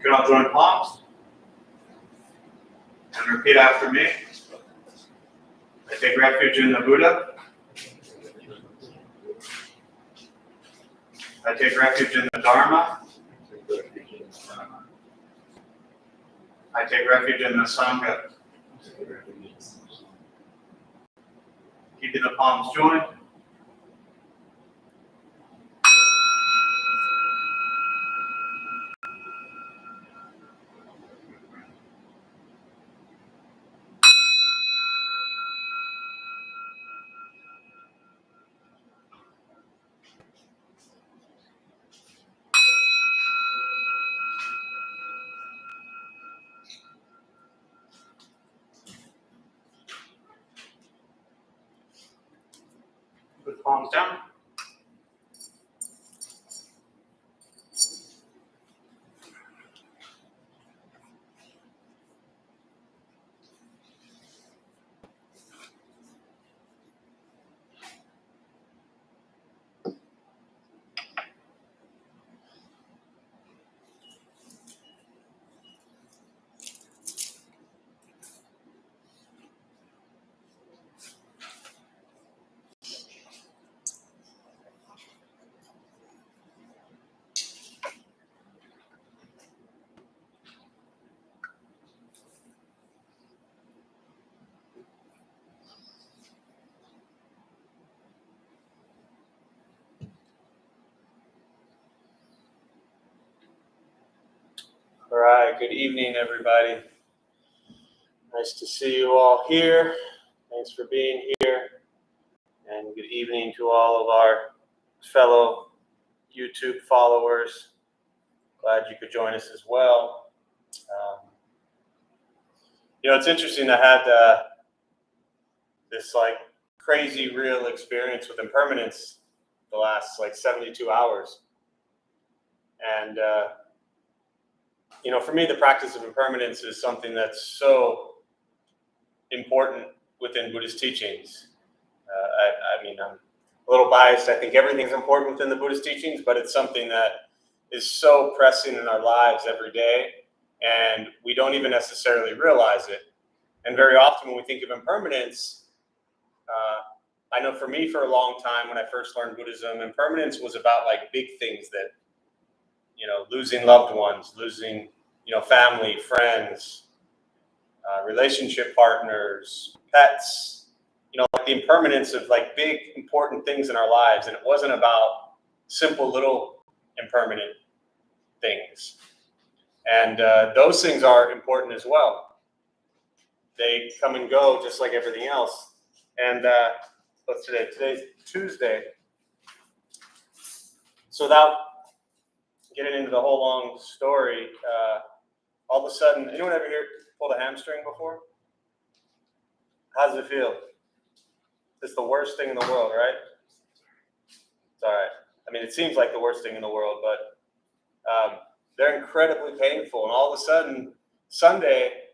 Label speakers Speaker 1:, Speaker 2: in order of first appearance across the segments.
Speaker 1: can all join palms and repeat after me. I take refuge in the Buddha. I take refuge in the Dharma. I take refuge in the Sangha. Keeping the palms joined. Put the palms down. All right, good evening, everybody. Nice to see you all here. Thanks for being here. And good evening to all of our fellow YouTube followers. Glad you could join us as well. It's interesting. I had this crazy real experience with impermanence the last 72 hours. And for me, the practice of impermanence is something that's so important within Buddhist teachings. I'm a little biased. I think everything's important within the Buddhist teachings, but it's something that is so pressing in our lives every day, and we don't even necessarily realize it. And very often when we think of impermanence, I know for me, for a long time, when I first learned Buddhism, impermanence was about big things that, losing loved ones, losing, family, friends, relationship partners, pets, the impermanence of big important things in our lives. And it wasn't about simple little impermanent things. And those things are important as well. They come and go just like everything else. And what's today? Today's Tuesday. So without getting into the whole long story, all of a sudden, anyone ever here pulled a hamstring before? How does it feel? It's the worst thing in the world, right? It's all right. It seems like the worst thing in the world, but they're incredibly painful. And all of a sudden, Sunday,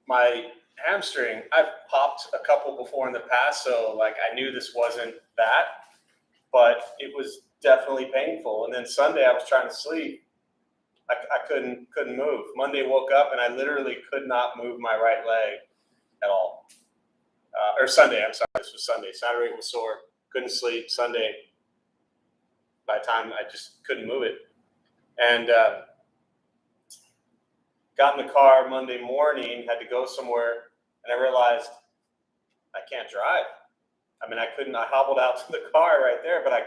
Speaker 1: my hamstring, I've popped a couple before in the past, so I knew this wasn't that, but it was definitely painful. And then Sunday, I was trying to sleep. I couldn't move. Monday, woke up and I literally could not move my right leg at all. Or Sunday, I'm sorry, this was Sunday. Saturday was sore, couldn't sleep. Sunday, by the time I just couldn't move it. And got in the car Monday morning, had to go somewhere, and I realized I can't drive. I hobbled out to the car right there, but I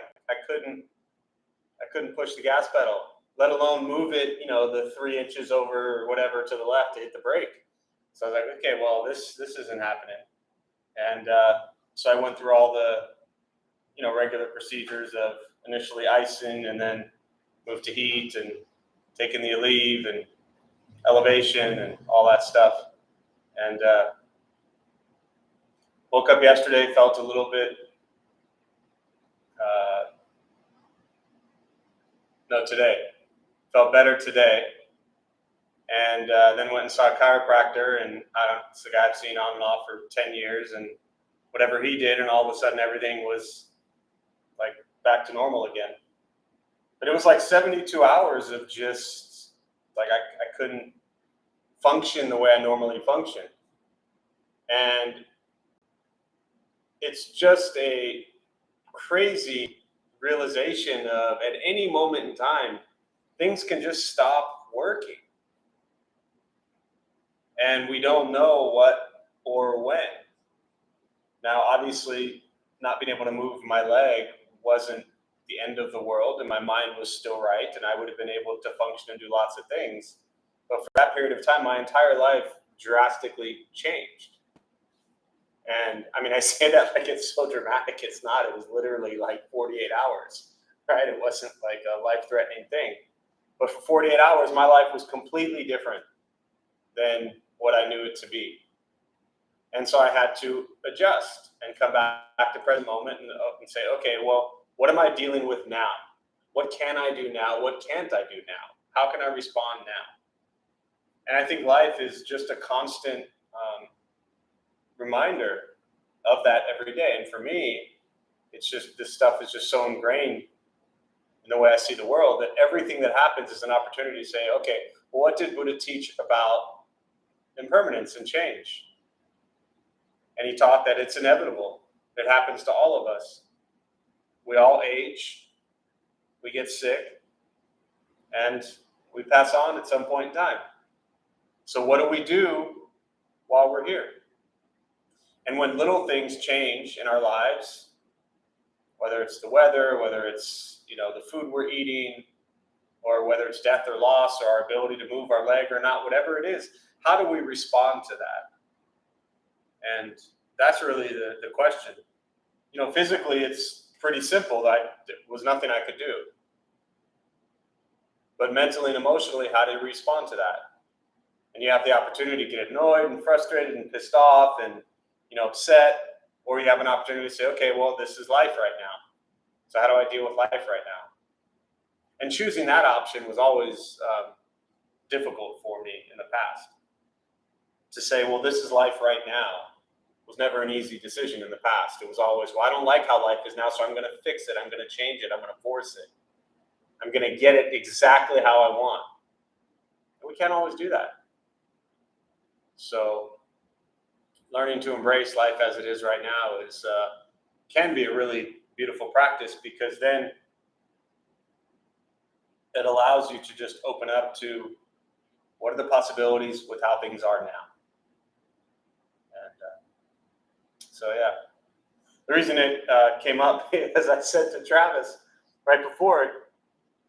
Speaker 1: couldn't push the gas pedal, let alone move it, the 3 inches over or whatever to the left to hit the brake. So I was like, okay, well, this isn't happening. And so I went through all the, regular procedures of initially icing and then moved to heat and taking the Aleve and elevation and all that stuff. And woke up yesterday, felt a little bit, today. Felt better today. And then went and saw a chiropractor, and it's the guy I've seen on and off for 10 years, and whatever he did, and all of a sudden everything was back to normal again. But it was 72 hours of just Like I couldn't function the way I normally function. And it's just a crazy realization of at any moment in time, things can just stop working. And we don't know what or when. Now, obviously, not being able to move my leg wasn't the end of the world, and my mind was still right, and I would have been able to function and do lots of things. But for that period of time, my entire life drastically changed. And I mean, I say that like it's so dramatic. It's not. It was literally like 48 hours, right? It wasn't like a life-threatening thing. But for 48 hours, my life was completely different than what I knew it to be. And so I had to adjust and come back to present moment and say, okay, well, what am I dealing with now? What can I do now? What can't I do now? How can I respond now? And I think life is just a constant reminder of that every day. And for me, it's just, this stuff is just so ingrained in the way I see the world that everything that happens is an opportunity to say, okay, well, what did Buddha teach about impermanence and change? And he taught that it's inevitable. It happens to all of us. We all age, we get sick, and we pass on at some point in time. So what do we do while we're here? And when little things change in our lives, whether it's the weather, whether it's the food we're eating, or whether it's death or loss, or our ability to move our leg or not, whatever it is, how do we respond to that? And that's really the question. Physically, it's pretty simple. There was nothing I could do. But mentally and emotionally, how do you respond to that? And you have the opportunity to get annoyed and frustrated and pissed off and upset, or you have an opportunity to say, okay, well, this is life right now. So how do I deal with life right now? And choosing that option was always difficult for me in the past. To say, well, this is life right now was never an easy decision in the past. It was always, well, I don't like how life is now, so I'm going to fix it. I'm going to change it. I'm going to force it. I'm going to get it exactly how I want. And we can't always do that. So learning to embrace life as it is right now can be a really beautiful practice, because then it allows you to just open up to what are the possibilities with how things are now. And so, yeah, the reason it came up, as I said to Travis right before,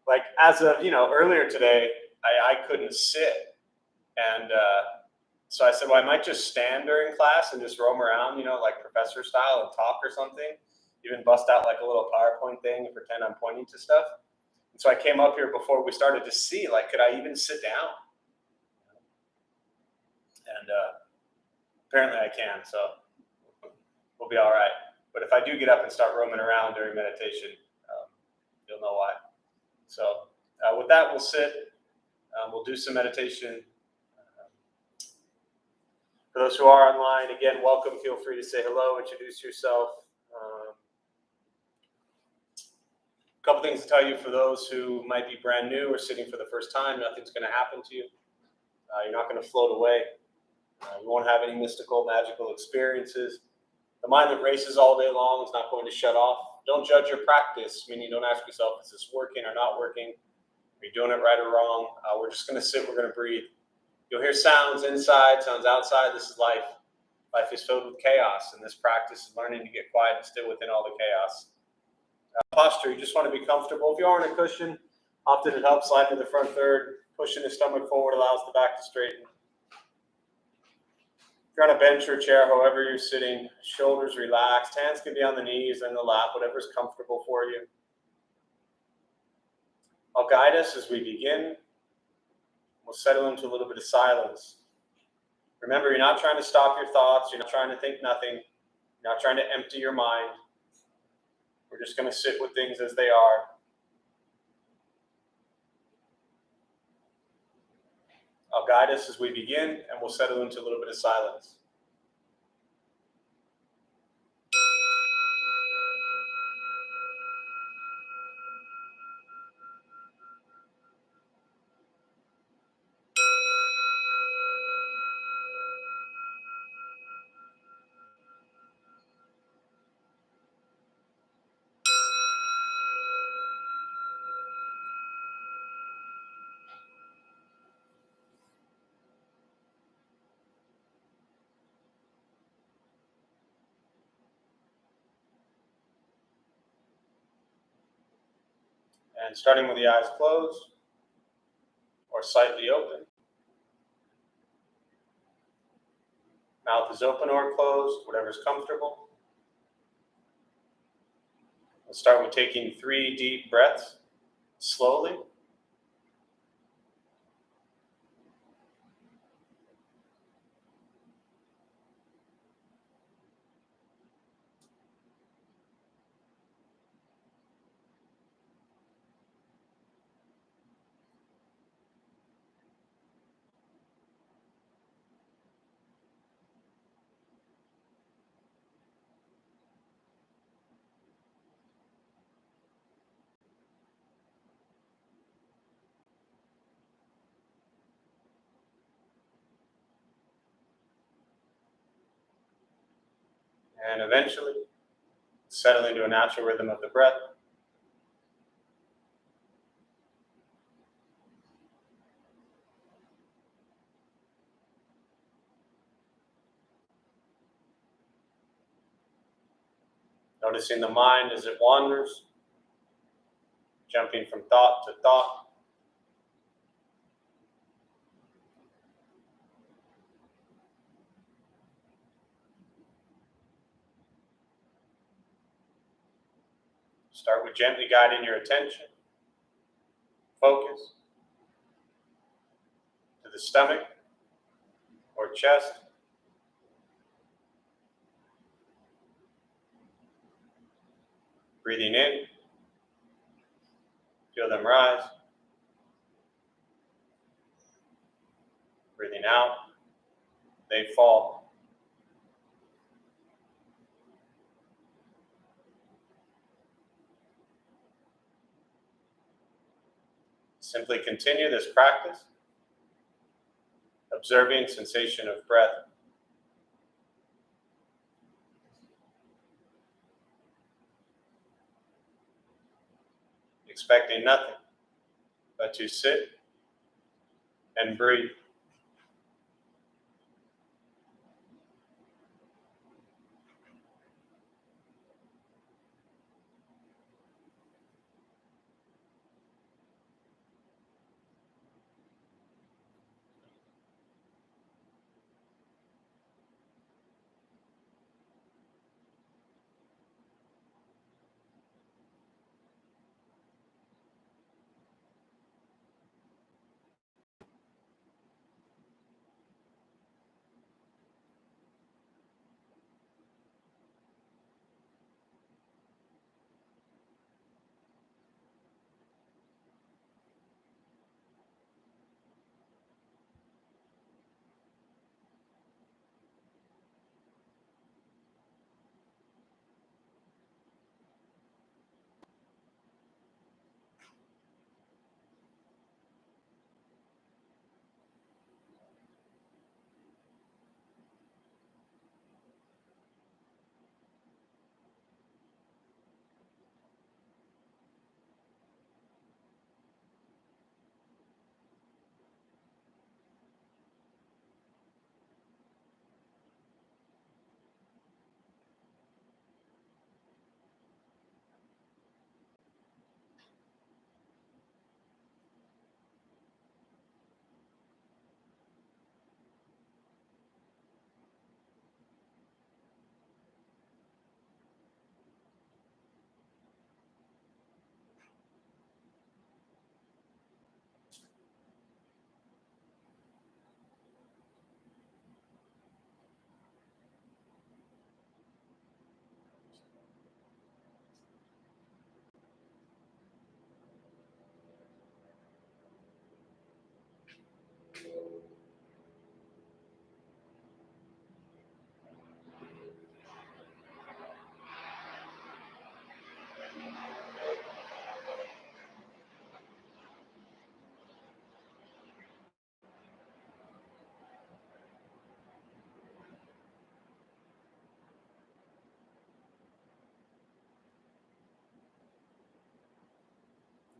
Speaker 1: like as of earlier today, I couldn't sit, and so I said, well, I might just stand during class and just roam around, like professor style, and talk or something. Even bust out like a little PowerPoint thing and pretend I'm pointing to stuff. And so I came up here before we started to see, like, could I even sit down? And apparently I can, so we'll be all right. But if I do get up and start roaming around during meditation, you'll know why. So with that, we'll sit. We'll do some meditation. For those who are online, again, welcome. Feel free to say hello, introduce yourself. A couple things to tell you for those who might be brand new or sitting for the first time. Nothing's going to happen to you. You're not going to float away. You won't have any mystical, magical experiences. The mind that races all day long is not going to shut off. Don't judge your practice, meaning don't ask yourself, is this working or not working? Are you doing it right or wrong? We're just going to sit. We're going to breathe. You'll hear sounds inside, sounds outside. This is life. Life is filled with chaos, and this practice is learning to get quiet and stay within all the chaos. Posture, you just want to be comfortable. If you are on a cushion, often it helps. Slide to the front third. Pushing the stomach forward allows the back to straighten. If you're on a bench or chair, however you're sitting, shoulders relaxed. Hands can be on the knees and the lap, whatever's comfortable for you. I'll guide us as we begin. We'll settle into a little bit of silence. Remember, you're not trying to stop your thoughts. You're not trying to think nothing. You're not trying to empty your mind. We're just going to sit with things as they are. I'll guide us as we begin, and we'll settle into a little bit of silence. And starting with the eyes closed or slightly open. Mouth is open or closed, whatever's comfortable. We'll start with taking 3 deep breaths slowly. And eventually, settle into a natural rhythm of the breath. Noticing the mind as it wanders, jumping from thought to thought. Start with gently guiding your attention, focus to the stomach or chest. Breathing in, feel them rise. Breathing out, they fall. Simply continue this practice, observing sensation of breath. Expecting nothing but to sit and breathe.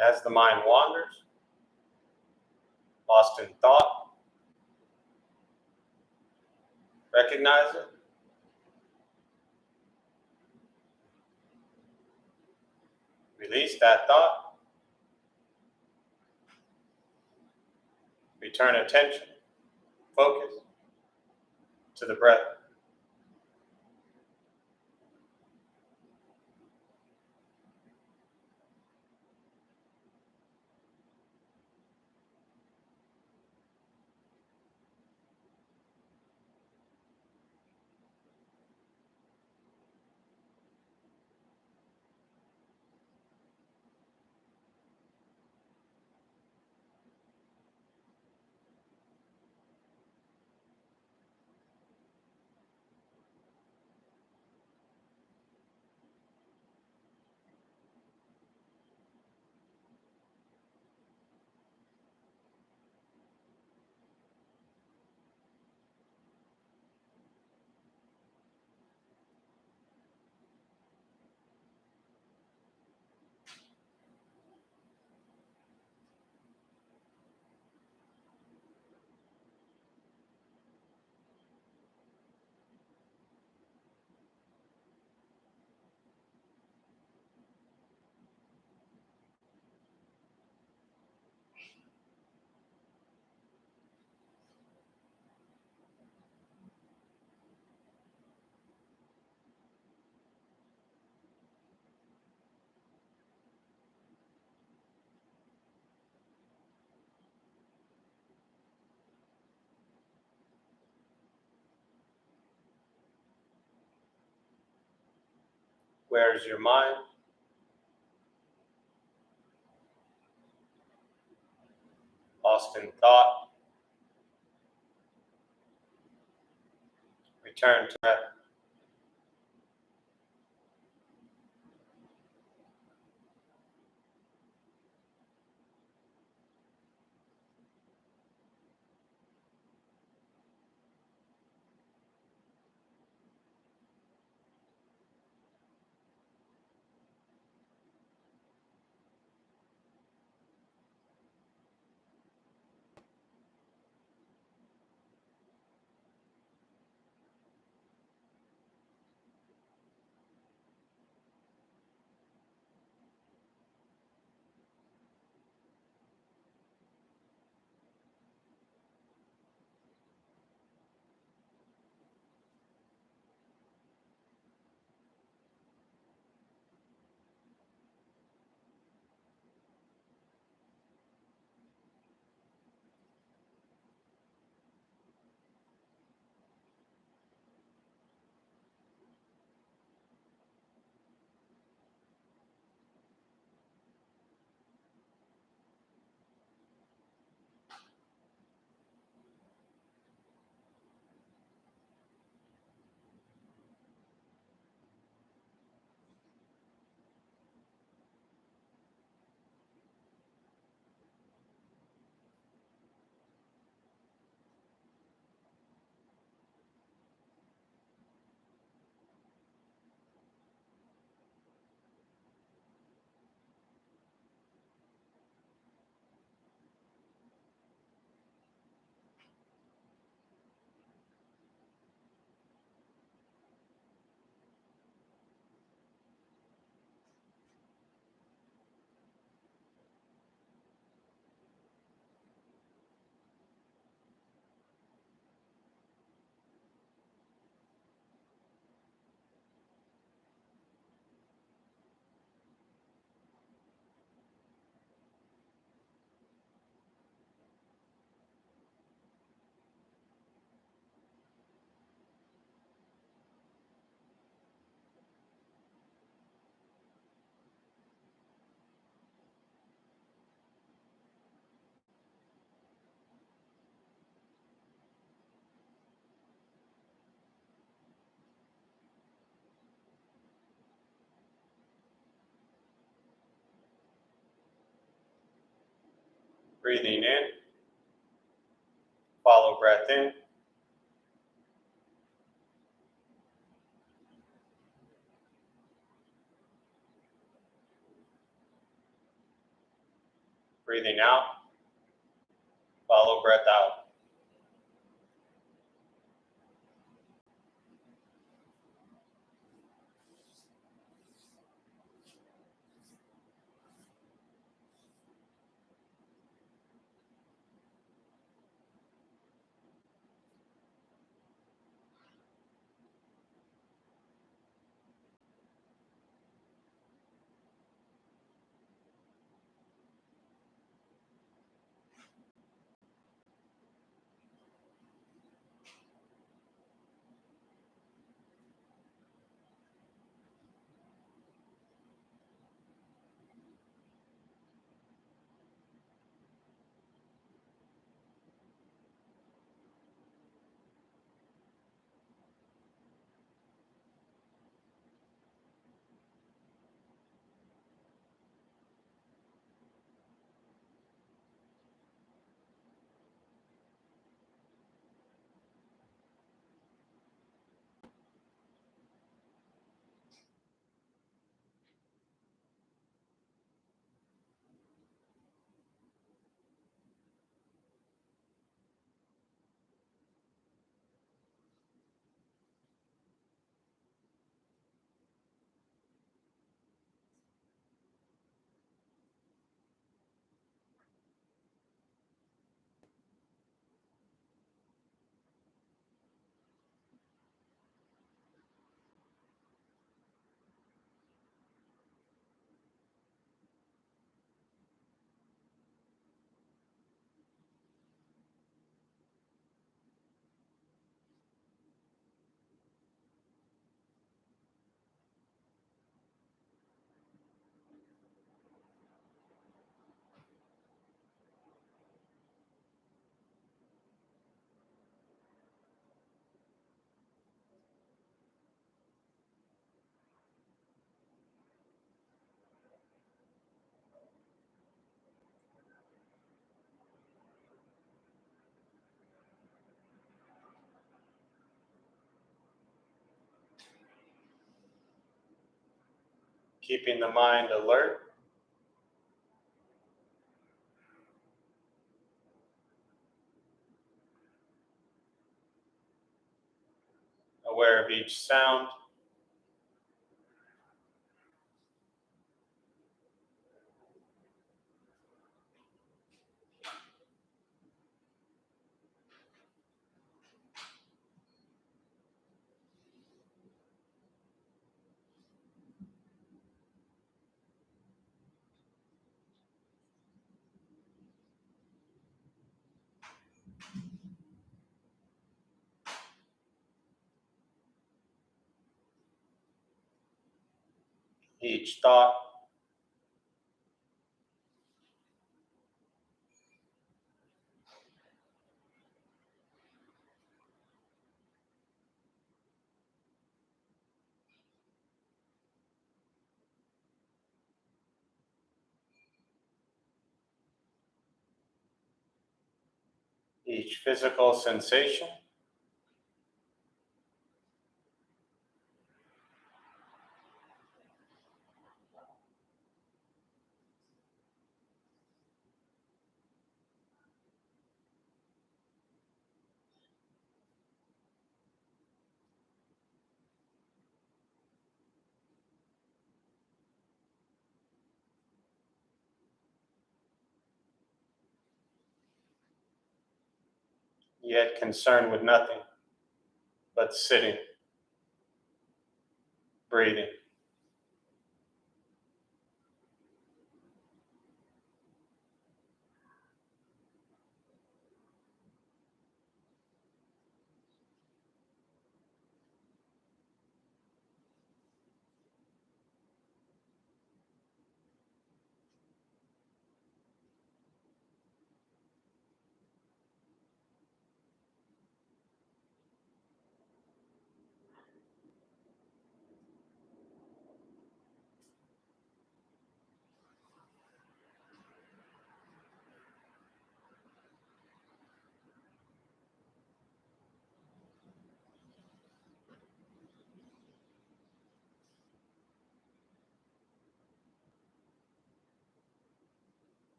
Speaker 1: And as the mind wanders, lost in thought, recognize it. Release that thought Return attention, focus to the breath. Where is your mind? Lost in thought? Return to breath. Breathing in, follow breath in. Breathing out, follow breath out. keeping the mind alert. Aware of each sound. Each thought. Each physical sensation. Yet concerned with nothing but sitting, breathing.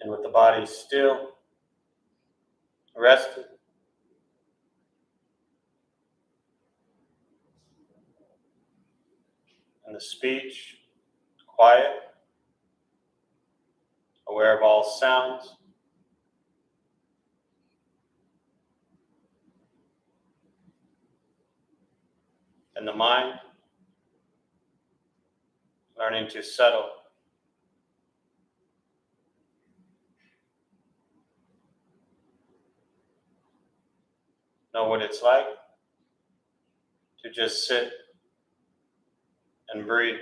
Speaker 1: And with the body still, rested, and the speech, quiet, aware of all sounds. And the mind, learning to settle. Know what it's like to just sit and breathe.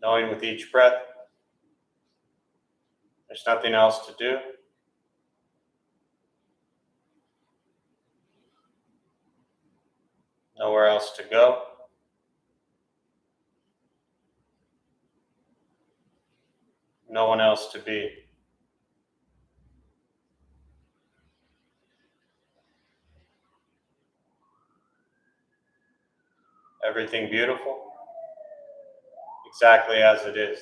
Speaker 1: Knowing with each breath, there's nothing else to do. Nowhere else to go. No one else to be. Everything beautiful, exactly as it is.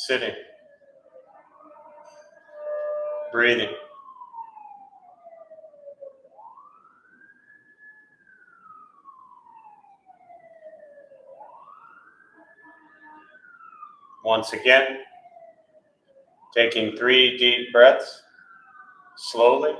Speaker 1: Sitting, breathing. Once again, taking 3 deep breaths, slowly.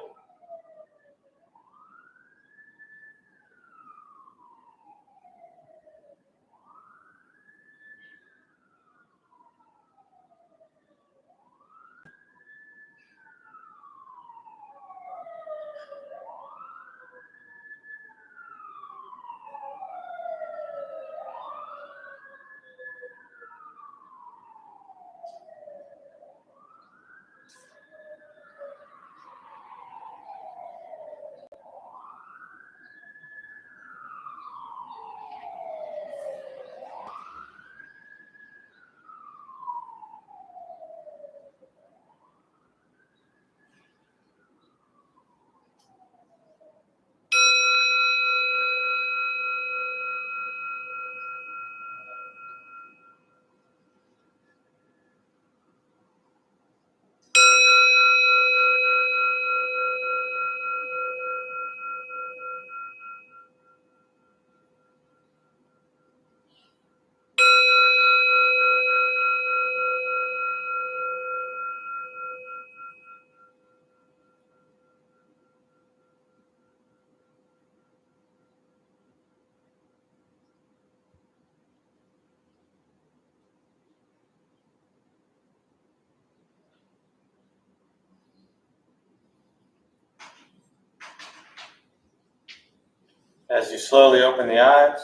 Speaker 1: As you slowly open the eyes,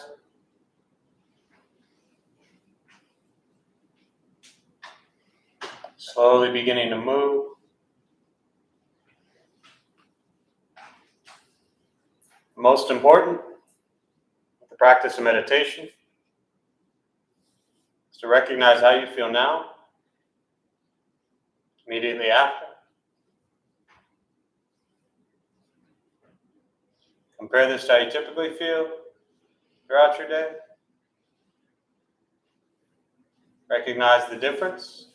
Speaker 1: slowly beginning to move. Most important, the practice of meditation is to recognize how you feel now, immediately after. Compare this to how you typically feel throughout your day. Recognize the difference,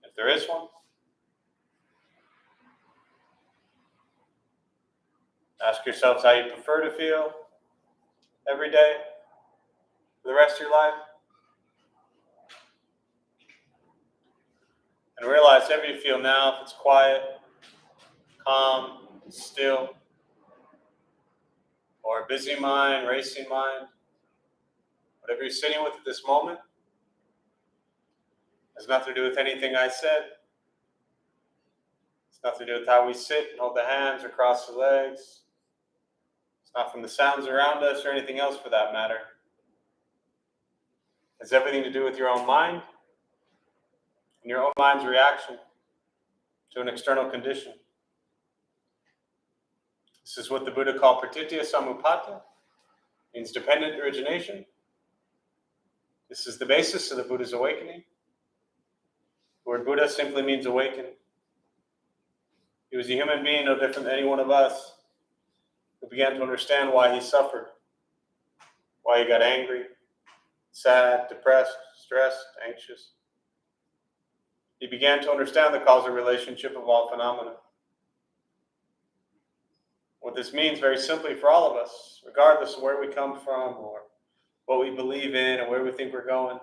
Speaker 1: if there is one. Ask yourselves how you prefer to feel every day for the rest of your life. And realize however you feel now, if it's quiet, calm, still, or a busy mind, racing mind, whatever you're sitting with at this moment, has nothing to do with anything I said. It's nothing to do with how we sit and hold the hands or cross the legs. It's not from the sounds around us or anything else for that matter. It's everything to do with your own mind and your own mind's reaction to an external condition. This is what the Buddha called pratitya samuppada, means dependent origination. This is the basis of the Buddha's awakening. The word Buddha simply means awaken. He was a human being no different than any one of us who began to understand why he suffered, why he got angry, sad, depressed, stressed, anxious. He began to understand the causal relationship of all phenomena. What this means very simply for all of us, regardless of where we come from or what we believe in and where we think we're going,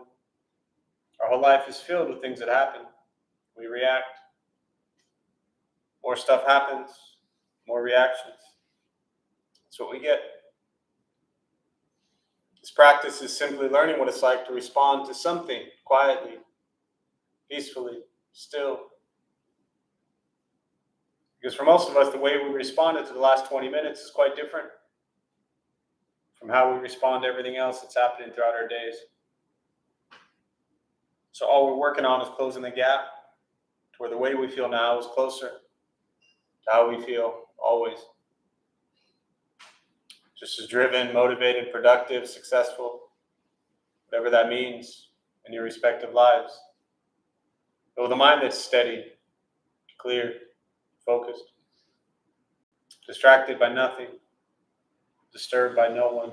Speaker 1: our whole life is filled with things that happen. We react. More stuff happens, more reactions. That's what we get. This practice is simply learning what it's like to respond to something quietly, peacefully, still. Because for most of us, the way we responded to the last 20 minutes is quite different from how we respond to everything else that's happening throughout our days. So all we're working on is closing the gap to where the way we feel now is closer to how we feel always. Just as driven, motivated, productive, successful, whatever that means in your respective lives. But with a mind that's steady, clear, focused, distracted by nothing, disturbed by no one.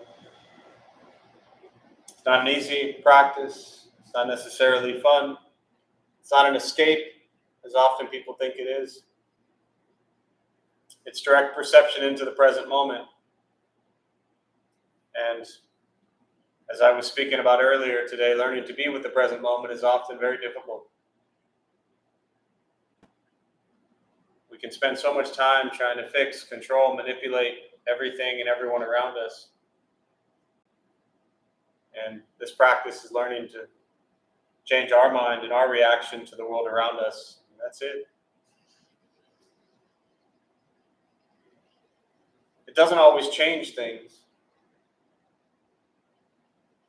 Speaker 1: It's not an easy practice. It's not necessarily fun. It's not an escape, as often people think it is. It's direct perception into the present moment. And as I was speaking about earlier today, learning to be with the present moment is often very difficult. We can spend so much time trying to fix, control, manipulate everything and everyone around us. And this practice is learning to change our mind and our reaction to the world around us. And that's it. It doesn't always change things,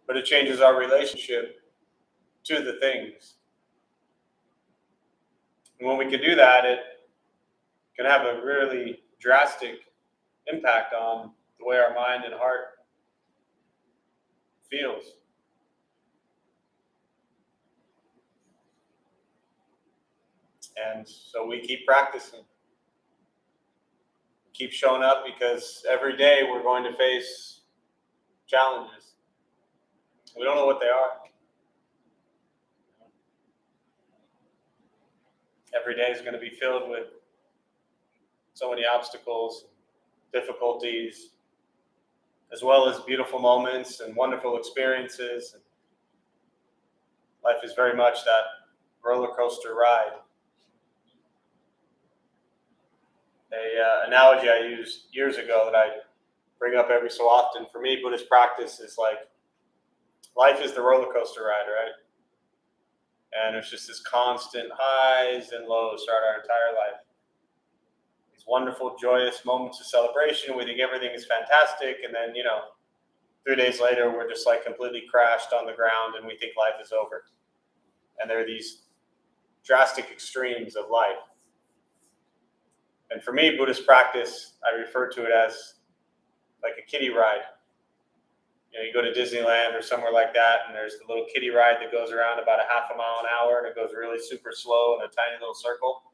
Speaker 1: but it changes our relationship to the things. And when we can do that, it can have a really drastic impact on the way our mind and heart feels. And so we keep practicing, keep showing up, because every day we're going to face challenges. We don't know what they are. Every day is going to be filled with so many obstacles, difficulties, as well as beautiful moments and wonderful experiences. Life is very much that roller coaster ride. An analogy I used years ago that I bring up every so often, for me, Buddhist practice is like, life is the roller coaster ride, right? And it's just this constant highs and lows throughout our entire life. These wonderful, joyous moments of celebration. We think everything is fantastic. And then, 3 days later, we're just like completely crashed on the ground and we think life is over. And there are these drastic extremes of life. And for me, Buddhist practice, I refer to it as like a kiddie ride. You go to Disneyland or somewhere like that, and there's the little kiddie ride that goes around about a half a mile an hour, and it goes really super slow in a tiny little circle.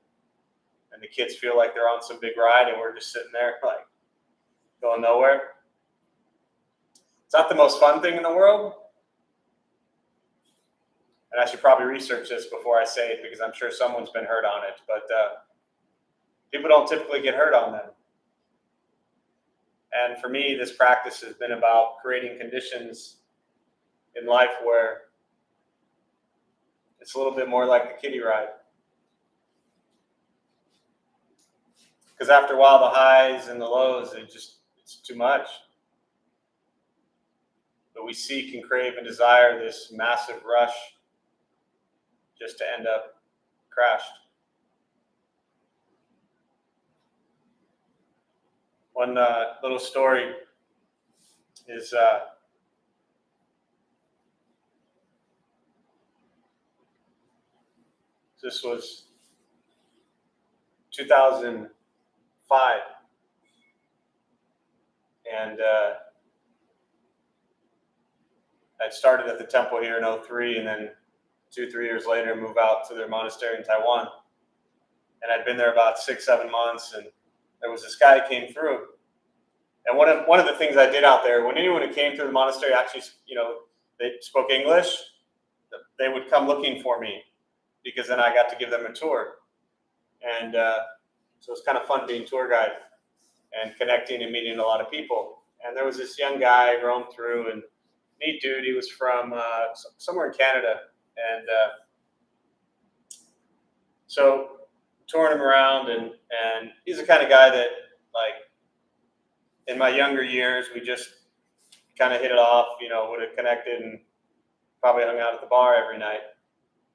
Speaker 1: And the kids feel like they're on some big ride, and we're just sitting there like going nowhere. It's not the most fun thing in the world. And I should probably research this before I say it, because I'm sure someone's been hurt on it. But people don't typically get hurt on them. And for me, this practice has been about creating conditions in life where it's a little bit more like the kiddie ride. Because after a while, the highs and the lows, it's too much. But we seek and crave and desire this massive rush just to end up crashed. One little story is this was 2005, and I'd started at the temple here in 2003, and then 2-3 years later moved out to their monastery in Taiwan. And I'd been there about 6-7 months, and there was this guy who came through. And one of the things I did out there, when anyone who came through the monastery actually, they spoke English, they would come looking for me, because then I got to give them a tour. And so it's kind of fun being tour guide. and connecting and meeting a lot of people. And there was this young guy roamed through, and neat dude. He was from somewhere in Canada, and so touring him around, and he's the kind of guy that, like, in my younger years, we just kind of hit it off, would have connected and probably hung out at the bar every night.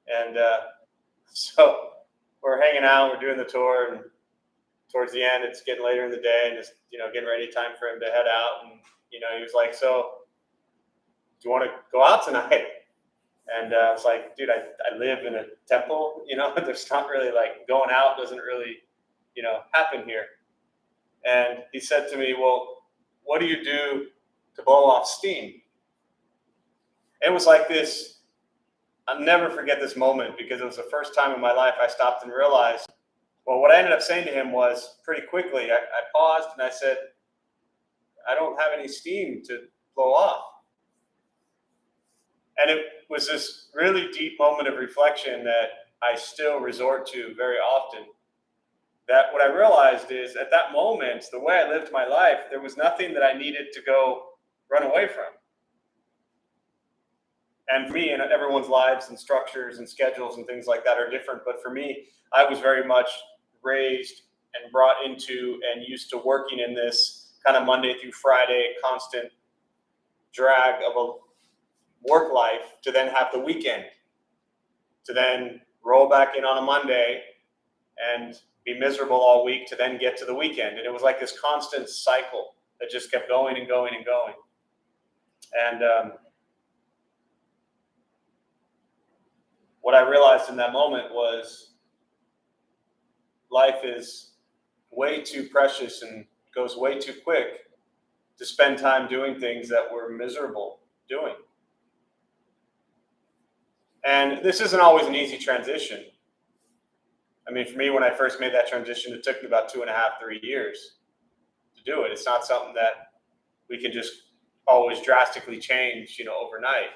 Speaker 1: And so we're hanging out, we're doing the tour, and towards the end, it's getting later in the day, and it's, getting ready, time for him to head out. And, he was like, "So, do you want to go out tonight?" And I was like, "Dude, I live in a temple, there's not really, like, going out doesn't really, happen here." And he said to me, "Well, what do you do to blow off steam?" It was like this, I'll never forget this moment, because it was the first time in my life I stopped and realized, well, what I ended up saying to him was, pretty quickly, I paused and I said, "I don't have any steam to blow off." And it was this really deep moment of reflection that I still resort to very often. That what I realized is, at that moment, the way I lived my life, there was nothing that I needed to go run away from. And for me, and everyone's lives and structures and schedules and things like that are different. But for me, I was very much raised and brought into and used to working in this kind of Monday through Friday constant drag of a work life, to then have the weekend, to then roll back in on a Monday and be miserable all week, to then get to the weekend. And it was like this constant cycle that just kept going and going and going. And what I realized in that moment was, life is way too precious and goes way too quick to spend time doing things that we're miserable doing. And this isn't always an easy transition. I mean, for me, when I first made that transition, it took me about 2.5, 3 years to do it. It's not something that we can just always drastically change, overnight.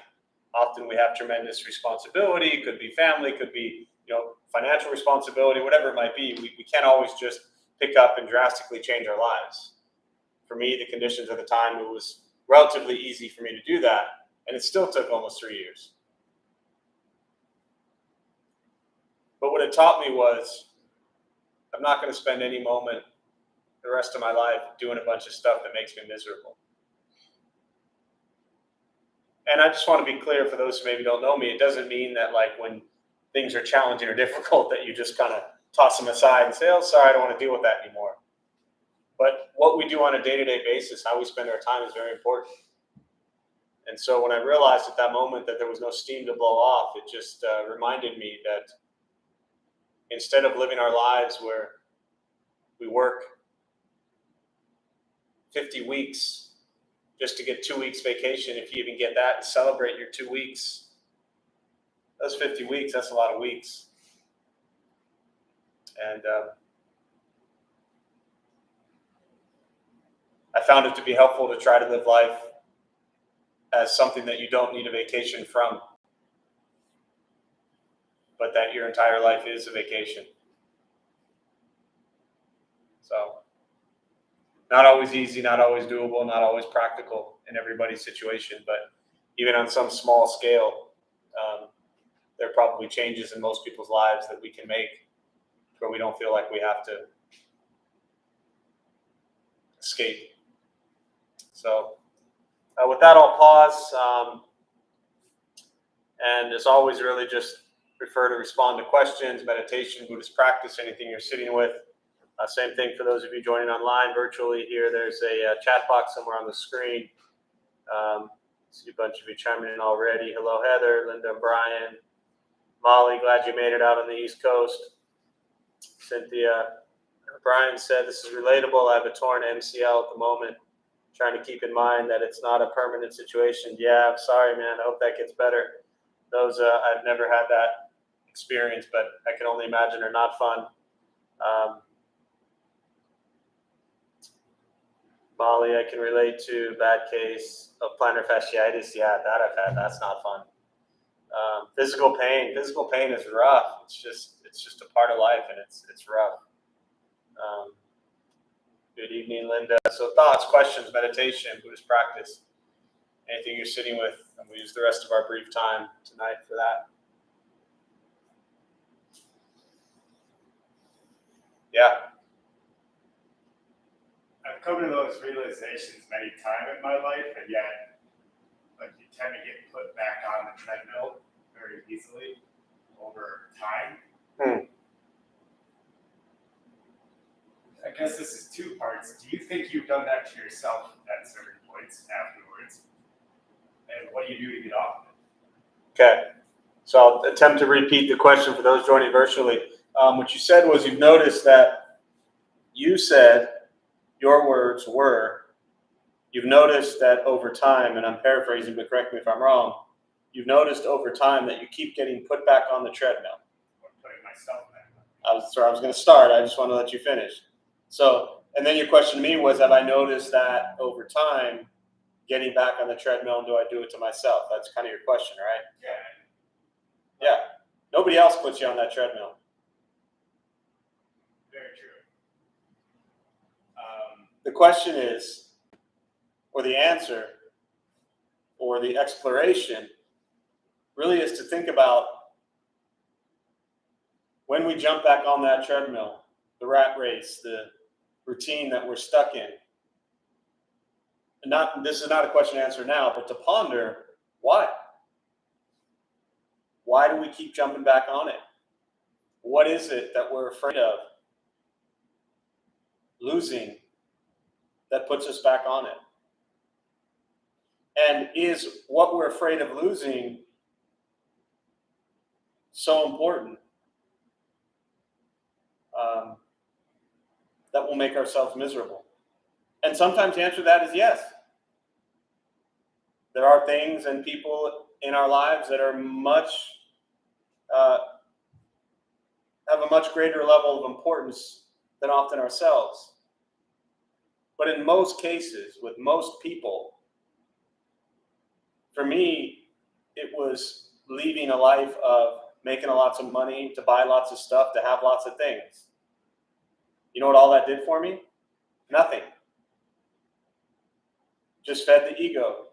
Speaker 1: Often we have tremendous responsibility. It could be family, could be, financial responsibility, whatever it might be. We can't always just pick up and drastically change our lives. For me, the conditions at the time, it was relatively easy for me to do that. And it still took almost 3 years. But what it taught me was, I'm not going to spend any moment the rest of my life doing a bunch of stuff that makes me miserable. And I just want to be clear, for those who maybe don't know me, it doesn't mean that, like, when things are challenging or difficult, that you just kind of toss them aside and say, "Oh, sorry, I don't want to deal with that anymore." But what we do on a day-to-day basis, how we spend our time, is very important. And so when I realized at that moment that there was no steam to blow off, it just reminded me that instead of living our lives where we work 50 weeks just to get 2 weeks vacation, if you even get that, and celebrate your 2 weeks, those 50 weeks, that's a lot of weeks. And I found it to be helpful to try to live life as something that you don't need a vacation from, but that your entire life is a vacation. So, not always easy, not always doable, not always practical in everybody's situation, but even on some small scale, there are probably changes in most people's lives that we can make where we don't feel like we have to escape. So with that, I'll pause. And as always, really just prefer to respond to questions, meditation, Buddhist practice, anything you're sitting with. Same thing for those of you joining online virtually here. There's a chat box somewhere on the screen. See a bunch of you chiming in already. Hello, Heather, Linda, and Brian. Molly, glad you made it out on the East Coast. Cynthia, Brian said, "This is relatable. I have a torn MCL at the moment. Trying to keep in mind that it's not a permanent situation." Yeah, I'm sorry, man. I hope that gets better. Those, I've never had that experience, but I can only imagine are not fun. Molly, I can relate to bad case of plantar fasciitis. Yeah, that I've had. That's not fun. Physical pain is rough. It's just a part of life, and it's rough. Good evening, Linda. So thoughts, questions, meditation, Buddhist practice, anything you're sitting with, and we'll use the rest of our brief time tonight for that. Yeah.
Speaker 2: I've come to those realizations many times in my life, and yet, like, you tend to get put back on the treadmill very easily over time. I guess this is two parts. Do you think you've done that to yourself at certain points afterwards? And what do you do to get off of it?
Speaker 1: Okay. So I'll attempt to repeat the question for those joining virtually. What you said was you've noticed that you said your words were, you've noticed that over time, and I'm paraphrasing, but correct me if I'm wrong, you've noticed over time that you keep getting put back on the treadmill.
Speaker 2: I'm putting myself back on.
Speaker 1: I was going to start. I just want to let you finish. So, and then your question to me was, have I noticed that over time, getting back on the treadmill, and do I do it to myself? That's kind of your question, right?
Speaker 2: Yeah.
Speaker 1: Yeah. Nobody else puts you on that treadmill.
Speaker 2: Very true.
Speaker 1: The question is, or the answer, or the exploration, really is to think about when we jump back on that treadmill, the rat race, the routine that we're stuck in. And this is not a question to answer now, but to ponder, why? Why do we keep jumping back on it? What is it that we're afraid of losing that puts us back on it? And is what we're afraid of losing so important that we'll make ourselves miserable? And sometimes the answer to that is yes. There are things and people in our lives that are have a much greater level of importance than often ourselves. But in most cases, with most people, for me, it was leaving a life of making lots of money, to buy lots of stuff, to have lots of things. You know what all that did for me? Nothing. Just fed the ego.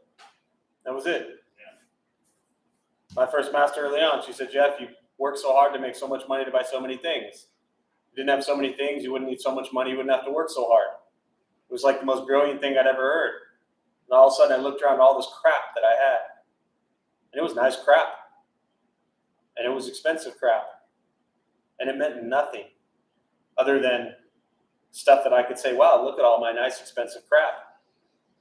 Speaker 1: That was it.
Speaker 2: Yeah.
Speaker 1: My first master early on, she said, Jeff, you work so hard to make so much money to buy so many things. If you didn't have so many things, you wouldn't need so much money, you wouldn't have to work so hard. It was like the most brilliant thing I'd ever heard. And all of a sudden I looked around at all this crap that I had. And it was nice crap. And it was expensive crap. And it meant nothing other than stuff that I could say, wow, look at all my nice expensive crap.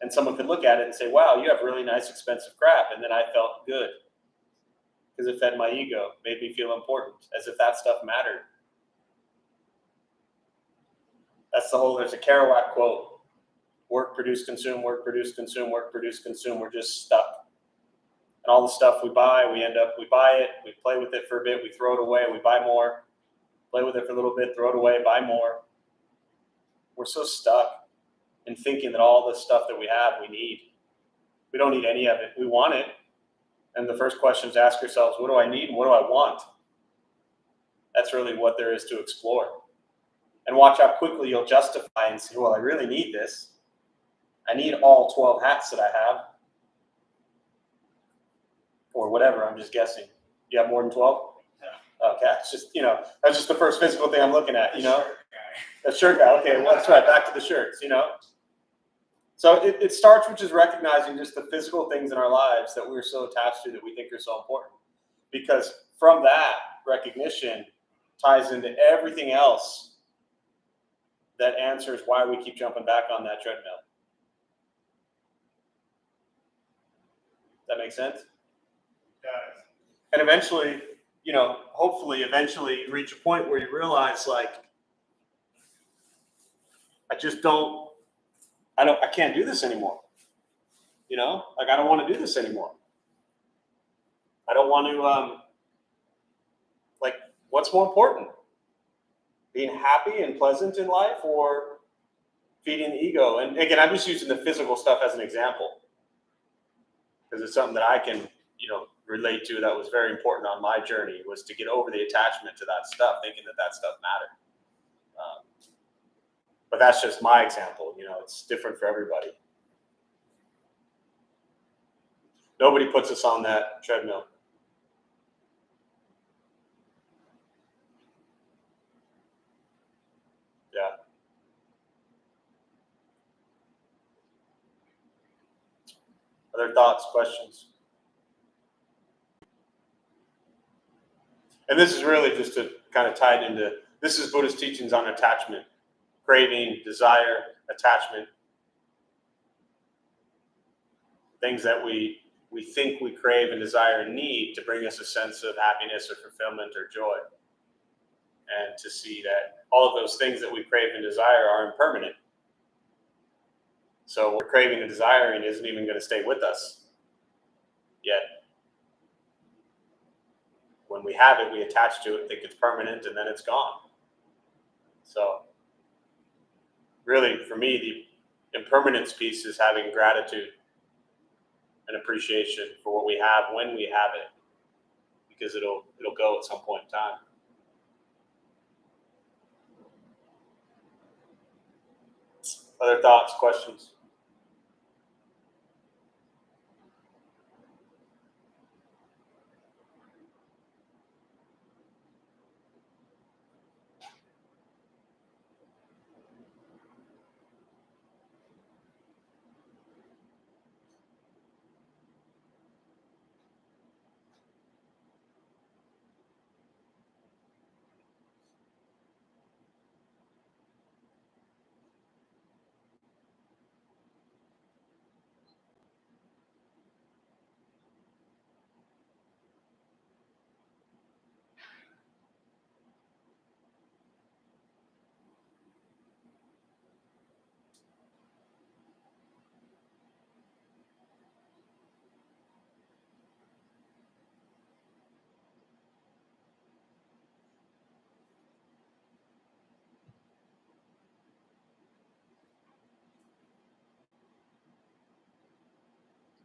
Speaker 1: And someone could look at it and say, wow, you have really nice expensive crap. And then I felt good because it fed my ego, made me feel important, as if that stuff mattered. That's there's a Kerouac quote. Work, produce, consume, work, produce, consume, work, produce, consume. We're just stuck. And all the stuff we buy, we buy it, we play with it for a bit, we throw it away, we buy more, play with it for a little bit, throw it away, buy more. We're so stuck in thinking that all the stuff that we have, we need. We don't need any of it. We want it. And the first question is ask yourselves, what do I need and what do I want? That's really what there is to explore. And watch how quickly you'll justify and say, well, I really need this. I need all 12 hats that I have. Or whatever, I'm just guessing. You have more than 12?
Speaker 2: Yeah.
Speaker 1: Okay, it's just, that's just the first physical thing I'm looking at,
Speaker 2: Shirt guy.
Speaker 1: The shirt guy, okay, well, that's right, back to the shirts, So it starts with just recognizing just the physical things in our lives that we're so attached to that we think are so important. Because from that recognition ties into everything else that answers why we keep jumping back on that treadmill. That make sense?
Speaker 2: Does.
Speaker 1: And eventually, hopefully eventually you reach a point where you realize, like, I can't do this anymore. Like, I don't want to do this anymore. I don't want to, what's more important? Being happy and pleasant in life or feeding the ego? And again, I'm just using the physical stuff as an example because it's something that I can, relate to that was very important on my journey, was to get over the attachment to that stuff, thinking that stuff mattered. But that's just my example. It's different for everybody. Nobody puts us on that treadmill. Yeah. Other thoughts, questions? And this is really just to kind of tie it into, this is Buddhist teachings on attachment, craving, desire, attachment. Things that we think we crave and desire and need to bring us a sense of happiness or fulfillment or joy. And to see that all of those things that we crave and desire are impermanent. So what we're craving and desiring isn't even going to stay with us yet. When we have it, we attach to it, think it's permanent, and then it's gone. So really, for me, the impermanence piece is having gratitude and appreciation for what we have when we have it, because it'll go at some point in time. Other thoughts, questions?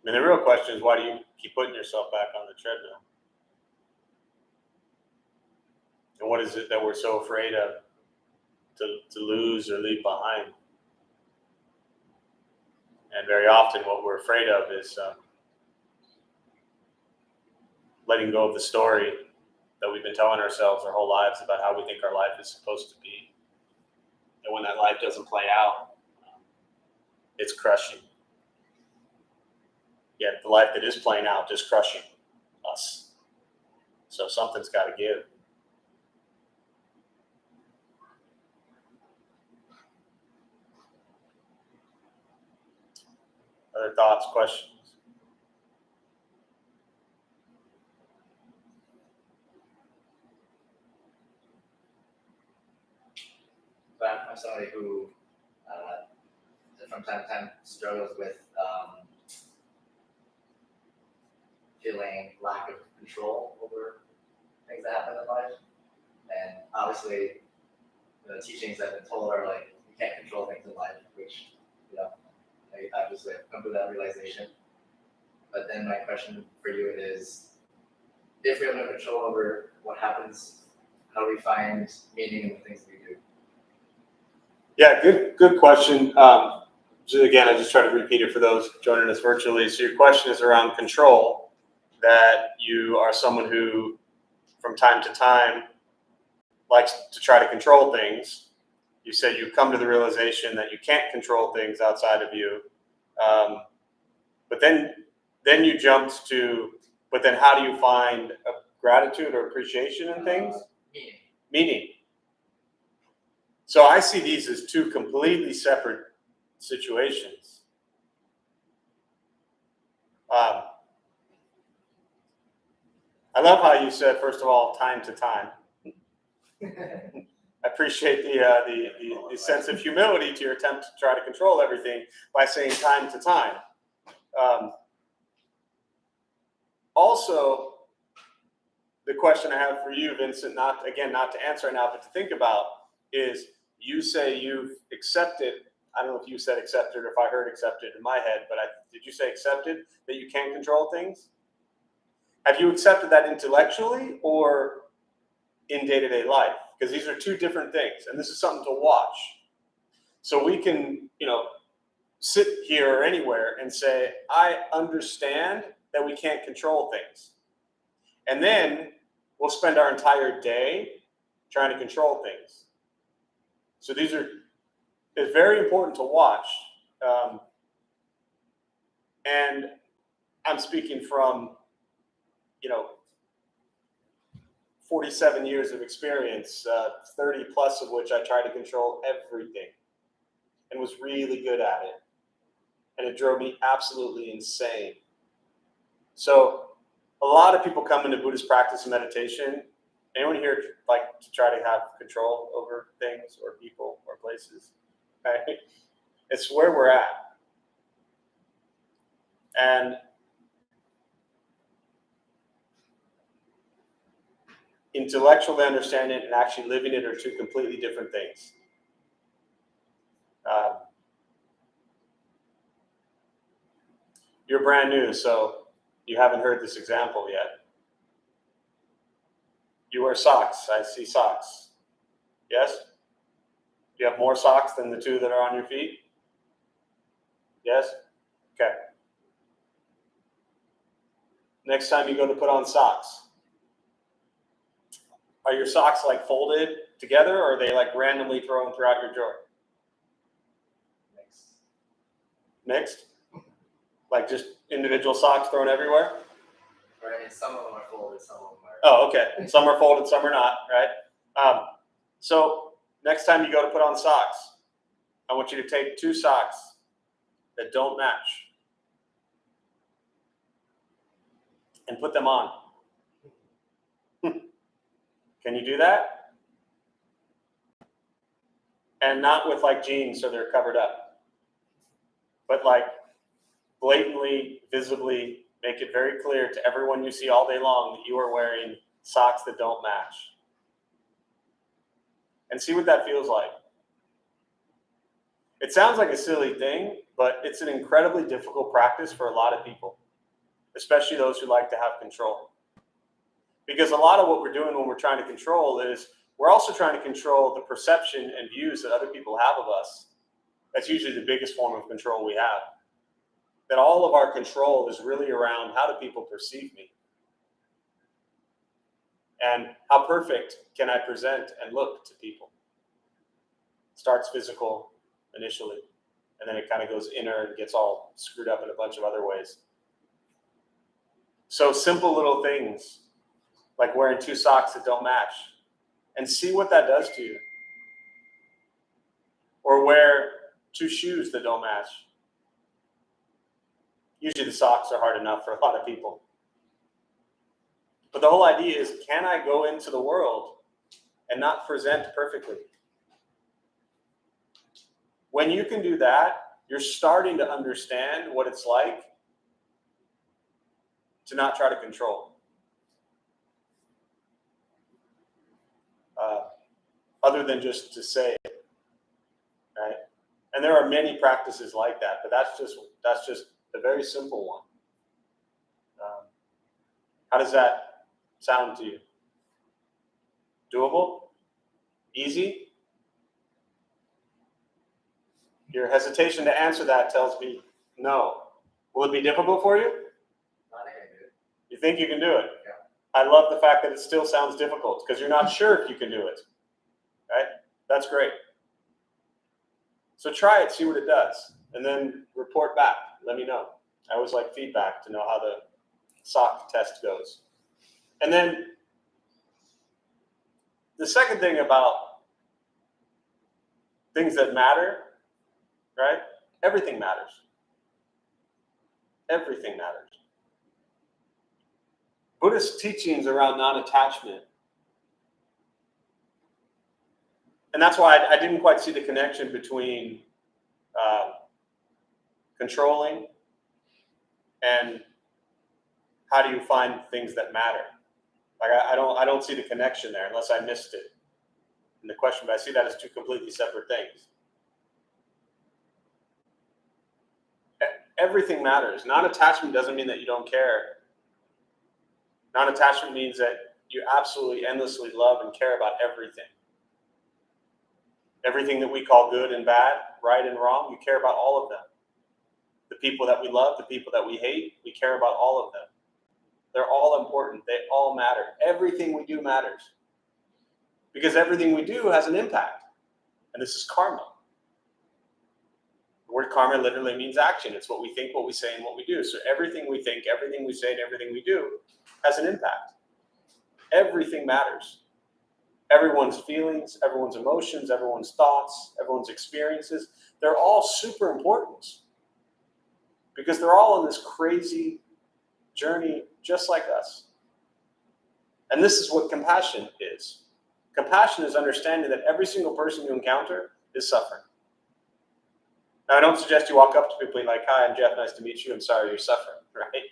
Speaker 1: I mean, the real question is, why do you keep putting yourself back on the treadmill? And what is it that we're so afraid of to lose or leave behind? And very often what we're afraid of is letting go of the story that we've been telling ourselves our whole lives about how we think our life is supposed to be. And when that life doesn't play out, it's crushing. Yet the life that is playing out is crushing us. So something's got to give. Other thoughts, questions?
Speaker 3: But I'm somebody who, from time to time, struggles with feeling lack of control over things that happen in life. And obviously, the teachings I've been told are like, you can't control things in life, which, I obviously have come to that realization. But then my question for you is, if we have no control over what happens, how do we find meaning in the things we do?
Speaker 1: Yeah, good question. Again, I just try to repeat it for those joining us virtually. So your question is around control, that you are someone who, from time to time, likes to try to control things. You said you've come to the realization that you can't control things outside of you. But then you jumped to, but then how do you find gratitude or appreciation in things? Meaning. So I see these as two completely separate situations. I love how you said, first of all, time to time. I appreciate the sense of humility to your attempt to try to control everything by saying time to time. Also, the question I have for you, Vincent, not to answer right now, but to think about is, you say you've accepted, I don't know if you said accepted or if I heard accepted in my head, but did you say accepted that you can control things? Have you accepted that intellectually or in day-to-day life? Because these are two different things, and this is something to watch. So we can, sit here or anywhere and say, I understand that we can't control things. And then we'll spend our entire day trying to control things. So it's very important to watch. And I'm speaking from, 47 years of experience, 30 plus of which I tried to control everything and was really good at it. And it drove me absolutely insane. So a lot of people come into Buddhist practice and meditation. Anyone here like to try to have control over things or people or places? Okay? It's where we're at. And intellectually understanding it and actually living it are two completely different things. You're brand new, so you haven't heard this example yet. You wear socks. I see socks. Yes? Do you have more socks than the two that are on your feet? Yes? Okay. Next time you go to put on socks, are your socks like folded together or are they like randomly thrown throughout your drawer? Mixed? Like just individual socks thrown everywhere?
Speaker 3: Right, some of them are folded, some of them are.
Speaker 1: Oh, okay. Some are folded, some are not, right? So next time you go to put on socks, I want you to take two socks that don't match and put them on. Can you do that? And not with like jeans so they're covered up, but like blatantly, visibly make it very clear to everyone you see all day long that you are wearing socks that don't match. And see what that feels like. It sounds like a silly thing, but it's an incredibly difficult practice for a lot of people, especially those who like to have control. Because a lot of what we're doing when we're trying to control is we're also trying to control the perception and views that other people have of us. That's usually the biggest form of control we have. That all of our control is really around how do people perceive me? And how perfect can I present and look to people? It starts physical initially, and then it kind of goes inner and gets all screwed up in a bunch of other ways. So simple little things like wearing two socks that don't match and see what that does to you. Or wear two shoes that don't match. Usually the socks are hard enough for a lot of people. But the whole idea is, can I go into the world and not present perfectly? When you can do that, you're starting to understand what it's like to not try to control. Other than just to say it, right? And there are many practices like that, but that's just a very simple one. How does that sound to you? Doable? Easy? Your hesitation to answer that tells me no. Will it be difficult for you?
Speaker 3: I think I can do it.
Speaker 1: You think you can do it?
Speaker 3: Yeah.
Speaker 1: I love the fact that it still sounds difficult because you're not sure if you can do it. Right? That's great. So try it, see what it does, and then report back. Let me know. I always like feedback to know how the sock test goes. And then the second thing about things that matter, right? Everything matters. Everything matters. Buddhist teachings around non-attachment. And that's why I didn't quite see the connection between controlling and how do you find things that matter. Like I don't see the connection there unless I missed it in the question, but I see that as two completely separate things. Everything matters. Non-attachment doesn't mean that you don't care. Non-attachment means that you absolutely endlessly love and care about everything. Everything that we call good and bad, right and wrong, you care about all of them. The people that we love, the people that we hate, we care about all of them. They're all important. They all matter. Everything we do matters. Because everything we do has an impact. And this is karma. The word karma literally means action. It's what we think, what we say, and what we do. So everything we think, everything we say, and everything we do has an impact. Everything matters. Everyone's feelings, everyone's emotions, everyone's thoughts, everyone's experiences, they're all super important. Because they're all on this crazy journey just like us. And this is what compassion is. Compassion is understanding that every single person you encounter is suffering. Now, I don't suggest you walk up to people and be like, "Hi, I'm Jeff, nice to meet you. I'm sorry you're suffering," right?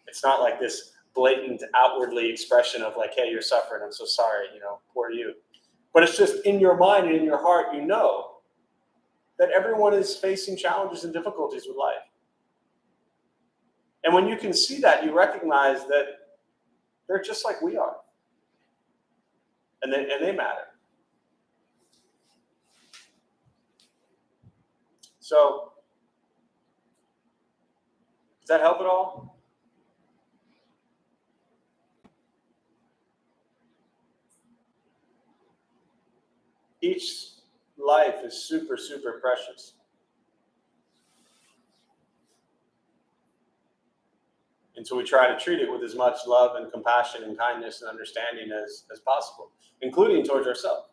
Speaker 1: It's not like this blatant outwardly expression of like, "Hey, you're suffering. I'm so sorry, poor you." But it's just in your mind and in your heart, you know that everyone is facing challenges and difficulties with life. And when you can see that, you recognize that they're just like we are. And they matter. So, does that help at all? Each life is super, super precious. And so we try to treat it with as much love and compassion and kindness and understanding as possible, including towards ourselves.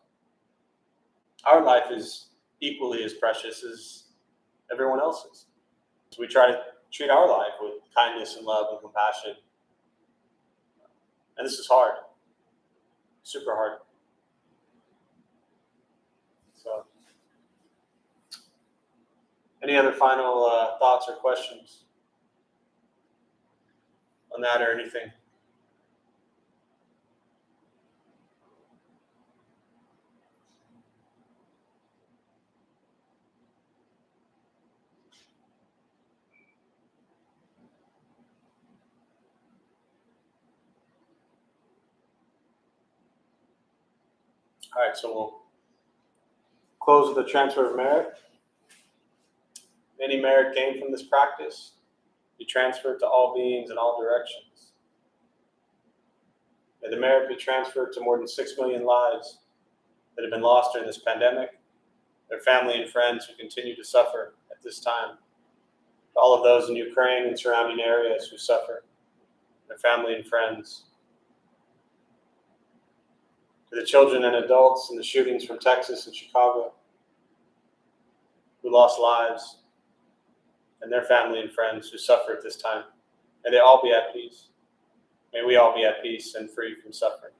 Speaker 1: Our life is equally as precious as everyone else's. So we try to treat our life with kindness and love and compassion. And this is hard, super hard. So, any other final thoughts or questions on that or anything? All right, so we'll close with the transfer of merit. Any merit gained from this practice be transferred to all beings in all directions. May the merit be transferred to more than 6 million lives that have been lost during this pandemic, their family and friends who continue to suffer at this time, to all of those in Ukraine and surrounding areas who suffer, their family and friends, to the children and adults in the shootings from Texas and Chicago who lost lives, and their family and friends who suffer at this time. May they all be at peace. May we all be at peace and free from suffering.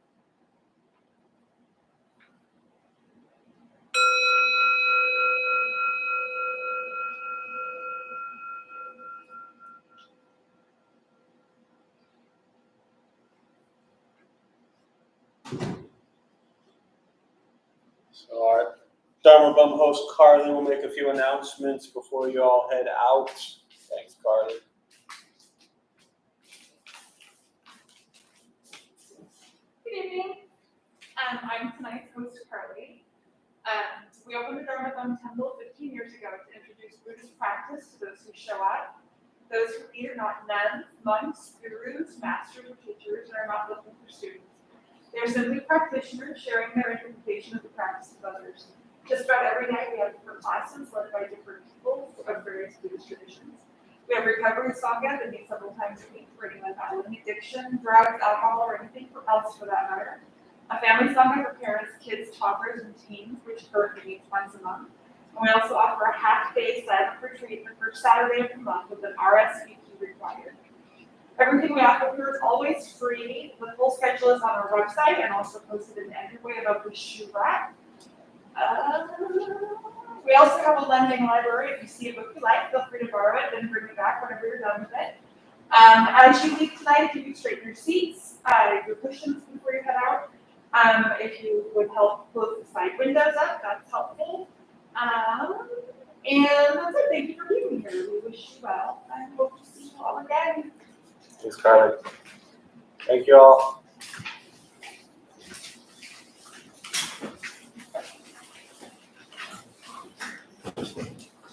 Speaker 1: So our Dharma Bum host Carly will make a few announcements before you all head out. Thanks, Carly.
Speaker 4: Good evening. I'm tonight's host, Carly. We opened the Dharma Bum Temple 15 years ago to introduce Buddhist practice to those who show up, those who either not nuns, monks, gurus, masters, or teachers, and are not looking for students. They're simply practitioners sharing their interpretation of the practice of others. Just about every night we have different classes led by different people of various Buddhist traditions. We have recovery sangha that meets several times a week for anyone battling addiction, drugs, alcohol, or anything else for that matter. A family sangha for parents, kids, toddlers, and teens, which currently meets once a month. And we also offer a half-day silent retreat the first Saturday of the month with an RSVP required. Everything we offer here is always free. The full schedule is on our website and also posted in the entryway above the shoe rack. We also have a lending library. If you see a book you like, feel free to borrow it and bring it back whenever you're done with it. As you leave tonight, if you could straighten your seats, your cushions before you head out. If you would help close the side windows up, that's helpful. And that's it. Thank you for being here. We wish you well and hope to see you all again.
Speaker 1: Thanks, Carly. Thank you all.